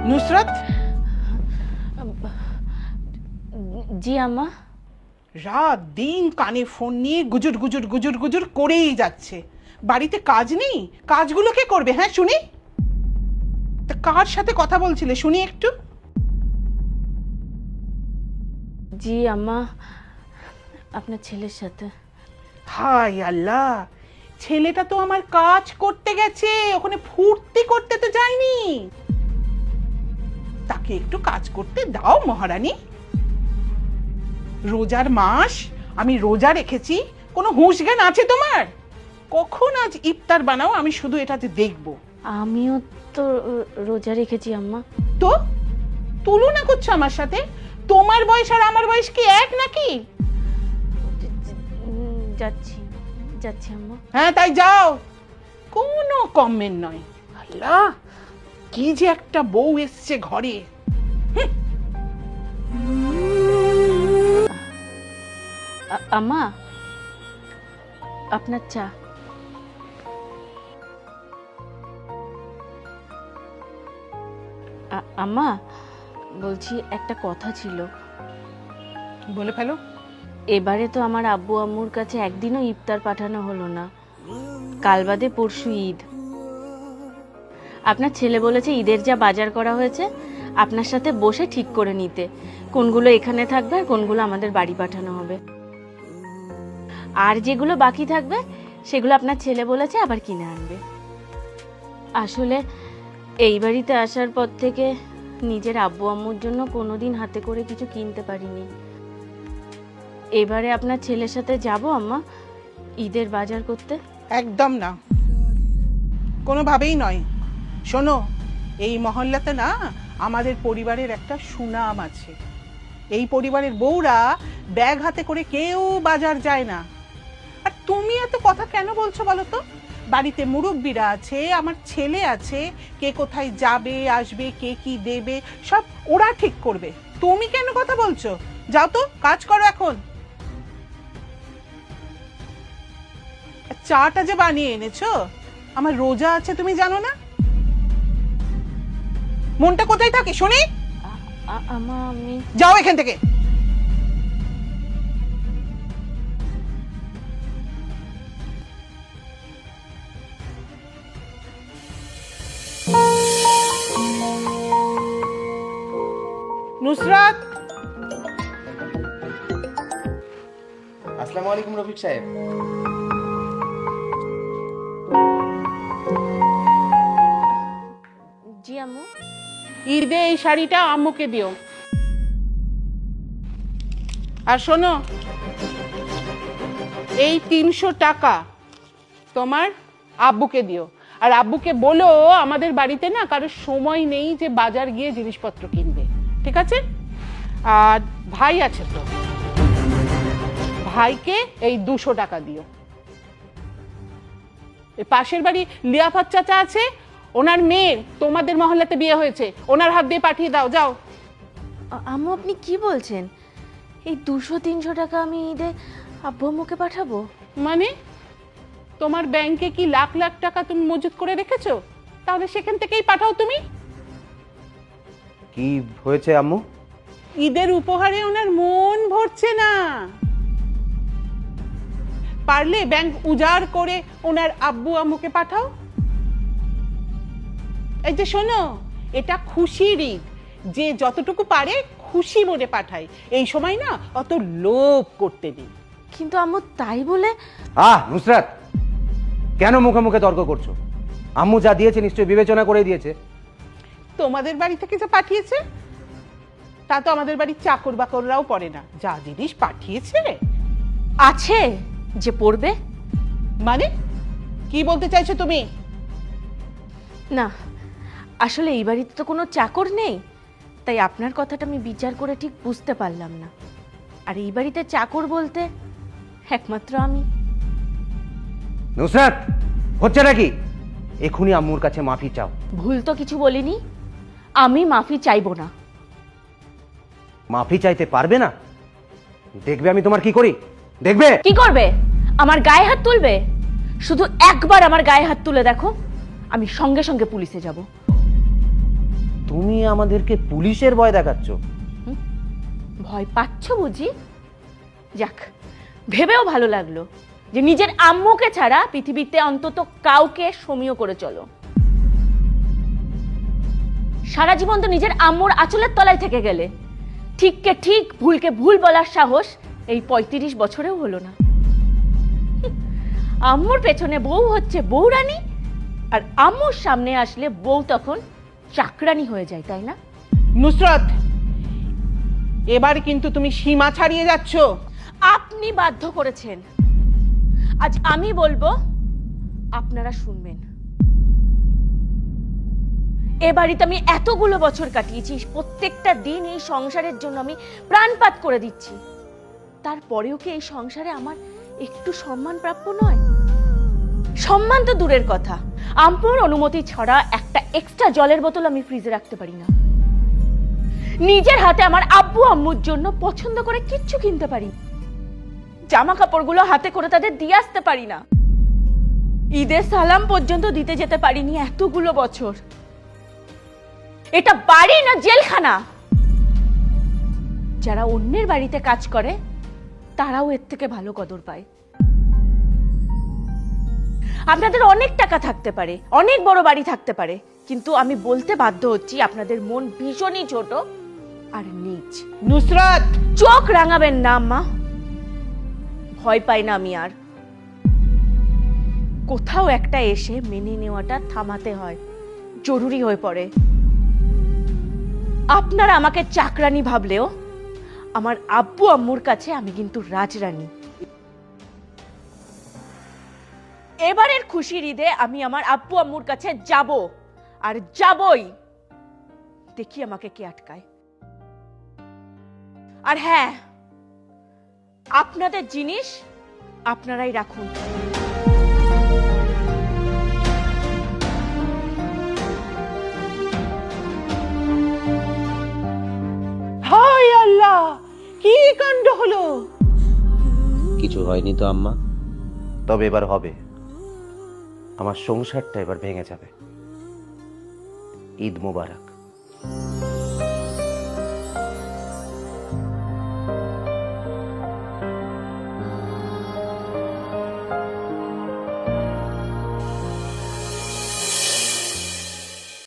নুসরাত। জি আম্মা। রাত দিন কানে ফোন নিয়ে গুজুর গুজুর গুজুর গুজুর করেই যাচ্ছে। বাড়িতে কাজ নেই? কাজগুলো কে করবে? হ্যাঁ শুনি। তা কার সাথে কথা বলছিলে শুনি একটু? জি আম্মা, আপনার ছেলের সাথে। হায় আল্লাহ, ছেলেটা তো আমার কাজ করতে গেছে, ওখানে ফুর্তি করতে তো যায়নি। তাকে একটু কাজ করতে দাও মহারানী। রোজার মাস, আমি রোজা রেখেছি, কোনো হুঁশ জ্ঞান আছে তোমার? কখন আজ ইফতার বানাও আমি শুধু এটাতে দেখবো। আমিও তো রোজা রেখেছি আম্মা। তো তুলনা করছো আমার সাথে? তোমার বয়স আর আমার বয়স কি এক নাকি? যাচ্ছি যাচ্ছি আম্মা। হ্যাঁ তাই যাও, কোনো কমেন্ট নয়। আল্লাহ, কি যে একটা বউ এসছে ঘরে। আম্মা, আপনার চা। আম্মা বলছি, একটা কথা ছিল। বলে ফেলো। এবারে তো আমার আব্বু আম্মুর কাছে একদিনও ইফতার পাঠানো হলো না। কাল বাদে পরশু ঈদ। আপনার ছেলে বলেছে ঈদের যা বাজার করা হয়েছে আপনার সাথে বসে ঠিক করে নিতে, কোনগুলো এখানে থাকবে আর কোনগুলো আমাদের বাড়ি পাঠানো হবে। আর যেগুলো বাকি থাকবে সেগুলো আপনার ছেলে বলেছে আবার কিনে আনবে। আসলে এই বাড়িতে আসার পর থেকে নিজের আব্বু আম্মুর জন্য কোনোদিন হাতে করে কিছু কিনতে পারিনি। এবারে আপনার ছেলের সাথে যাব আম্মা ঈদের বাজার করতে। একদম না, কোনোভাবেই নয়। শোনো, এই মহল্লাতে না আমাদের পরিবারের একটা সুনাম আছে। এই পরিবারের বউরা ব্যাগ হাতে করে কেউ বাজার যায় না। আর তুমি এত কথা কেন বলছো বলো তো? বাড়িতে মুরব্বিরা আছে, আমার ছেলে আছে, কে কোথায় যাবে আসবে, কে কি দেবে সব ওরা ঠিক করবে। তুমি কেন কথা বলছো? যাও তো, কাজ করো এখন। চাটা যে বানিয়ে এনেছো, আমার রোজা আছে তুমি জানো না? মনটা কোথায় থাকে শুনি? আম্মা আমি যাও এখান থেকে। নুসরাত। আসসালামু আলাইকুম রফিক সাহেব। জি আম্মু। ঈদে এই শাড়িটা আম্মুকে দিও। আর শোনো, এই 300 টাকা তোমার আব্বুকে দিও। আর আব্বুকে বলো আমাদের বাড়িতে না কারোর সময় নেই যে বাজার গিয়ে জিনিসপত্র কিনবে, ঠিক আছে? আর ভাই আছে তো, ভাইকে এই 200 টাকা দিও। পাশের বাড়ি লিয়াফত চাচা আছে, ওনার মেয়ের তোমাদের মহল্লাতে বিয়ে হয়েছে, ওনার হাত দিয়ে পাঠিয়ে দাও। যাও। আম্মু আপনি কি বলছেন? এই 200-300 টাকা আমি ঈদে আব্বু আম্মুকে পাঠাবো? মানে তোমার ব্যাংকে কি লাখ লাখ টাকা তুমি মজুত করে রেখেছো? তাহলে সেখান থেকেই পাঠাও তুমি। কি হয়েছে আম্মু? ঈদের উপহারে ওনার মন ভরছে না। পারলে ব্যাংক উজাড় করে ওনার আব্বু আম্মুকে পাঠাও। এই যে শোনো, এটা খুশির ঈদ, যে যতটুকু পারে খুশি মনে পাঠায়। এই সময় না অত লোভ করতে নেই। কিন্তু আম্মু তাই বলে নুসরাত, কেন মুখে মুখে তর্ক করছো? আম্মু যা দিয়েছে নিশ্চয়ই বিবেচনা করে দিয়েছে। তোমাদের বাড়ি থেকে যে পাঠিয়েছে তা তো আমাদের বাড়ির চাকর বাকররাও পড়ে না। যা জিনিস পাঠিয়েছে আছে যে পড়বে। মানে কি বলতে চাইছো তুমি? না, আসলে এই বাড়িতে তো কোনো চাকর নেই, তাই আপনার কথাটা আমি বিচার করে ঠিক বুঝতে পারলাম না। আর এই বাড়িতে চাকর বলতে একমাত্র আমি। নুসরাত, হচ্ছে নাকি? এখনই আম্মুর কাছে মাফি চাও। ভুল তো কিছু বলিনি, আমি মাফি চাইবো না। মাফি চাইতে পারবে না? দেখবে আমি তোমার কি করি, দেখবে। কি করবে? আমার গায়ে হাত তুলবে? শুধু একবার আমার গায়ে হাত তুলে দেখো, আমি সঙ্গে সঙ্গে পুলিশে যাব। তুমি আমাদেরকে পুলিশের ভয় দেখাচ্ছ? ভয় পাচ্ছ বুঝি? যাক, ভেবেও ভালো লাগলো যে নিজের আম্মুকে ছাড়া পৃথিবীতে অন্তত কাউকে সমীহ করে চলো। সারা জীবন তো নিজের আম্মুর আঁচলের তলায় থেকে গেলে, ঠিককে ঠিক ভুলকে ভুল বলার সাহস এই 35 বছরেও হলো না। আম্মুর পেছনে বউ হচ্ছে বউরানী, আর আম্মুর সামনে আসলে বউ তখন চাকরানি হয়ে যায়, তাই না? নুসরত, এবার কিন্তু তুমি সীমা ছাড়িয়ে যাচ্ছ। আপনি বাধ্য করেছেন, আজ আমি বলবো, আপনারা শুনবেন। এ বাড়িতে আমি এতগুলো বছর কাটিয়েছি, প্রত্যেকটা দিন এই সংসারের জন্য আমি প্রাণপাত করে দিচ্ছি, তারপরেও কি এই সংসারে আমার একটু সম্মান প্রাপ্য নয়? সম্মান তো দূরের কথা, আম্পুর অনুমতি ছাড়া একটা এক্সট্রা জলের বোতল আমি ফ্রিজে রাখতে পারি না। নিজের হাতে আমার আব্বু আম্মুর জন্য পছন্দ করে কিচ্ছু কিনতে পারি, জামা কাপড়গুলো হাতে করে তাদের দিয়ে আসতে পারি না, ঈদের সালাম পর্যন্ত দিতে যেতে পারিনি এতগুলো বছর। এটা বাড়ি না জেলখানা? যারা অন্যের বাড়িতে কাজ করে তারাও এর থেকে ভালো কদর পায়। আপনাদের অনেক টাকা থাকতে পারে, অনেক বড় বাড়ি থাকতে পারে, কিন্তু আমি বলতে বাধ্য হচ্ছি আপনাদের মন ভীষণই ছোট আর নীচ। নুসরত, চোখ রাঙাবেন না আম্মা, ভয় পাই না আমি আর। কোথাও একটা এসে মেনে নেওয়াটা থামাতে হয়, জরুরি হয়ে পড়ে। আপনারা আমাকে চাকরানি ভাবলেও আমার আব্বু আম্মুর কাছে আমি কিন্তু রাজরানী। এবারের খুশির ঈদে আমি আমার আব্বু আম্মুর কাছে যাব, আর যাবই। দেখি আমাকে কে আটকায়। আর হ্যাঁ, আপনাদের জিনিস আপনারাই রাখুন। হায় আল্লাহ, কি কাণ্ড হলো! কিছু হয়নি তো আম্মা? তবে এবার হবে, আমার সংসারটা এবার ভেঙে যাবে। ঈদ মোবারক।